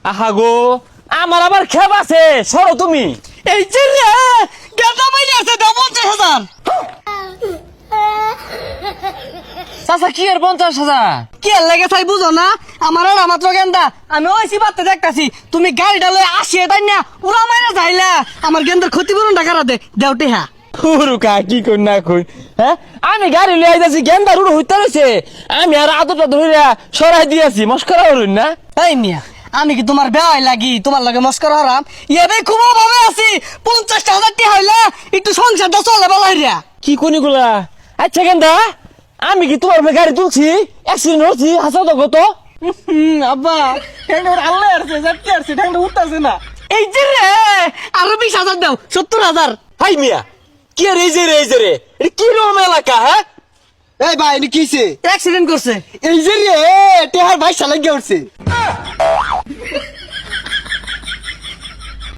আহা গো, আমার আবার খেপ আছে, সরো তুমি। এই যে রে গেন্দা মাইরে আছে দাও 50,000। চাচা কি আর 50,000? কি আর লাগে তাই বুঝো না? আমার আর মাত্র গেন্দা, আমি ওইসি বাতে দেখতাছি তুমি গাড়িটা লয়ে আসিয়ে তাই না উড়া মাইরা যাইলা, আমার গেন্দার ক্ষতিপূরণ টাকা দে দেওটে হ্যাঁ। কা কি কই না কই, হ্যাঁ আমি গাড়ি লয়ে আইতাছি, গেন্দা রুড় হইতে রইছে, আমি আর আদরটা ধইরা সরাই দিয়েছি, মস্করা হরুন না। এই মিয়া আমি কি তোমার বেয়াই লাগি তোমার লগে মস্করা হরাম? ইয়াবে খুব ভাবে আছি, 50,000 টাকা হইলে একটু সংসারটা চলে বলাইরা। কি কোনি গুলা? আচ্ছা গেন্দা, আমি কি তোমার উপরে গাড়ি তুলছি, অ্যাক্সিডেন্ট হচ্ছি, হাসাও তো কত। আব্বা ঠ্যাংটা আল্লাহ আসছে যাচ্ছে আসছে ঠ্যাংটা উঠতেছে না। এই যে রে আরো 20,000 দাও, 70,000। হাই মিয়া, কি আর এই যে রে এটা কি রকম এলাকা? হ্যাঁ এই ভাই এনে কিছে? অ্যাক্সিডেন্ট করছে। এই যে রে টেহার ভাই শালা গিয়ে উঠছে।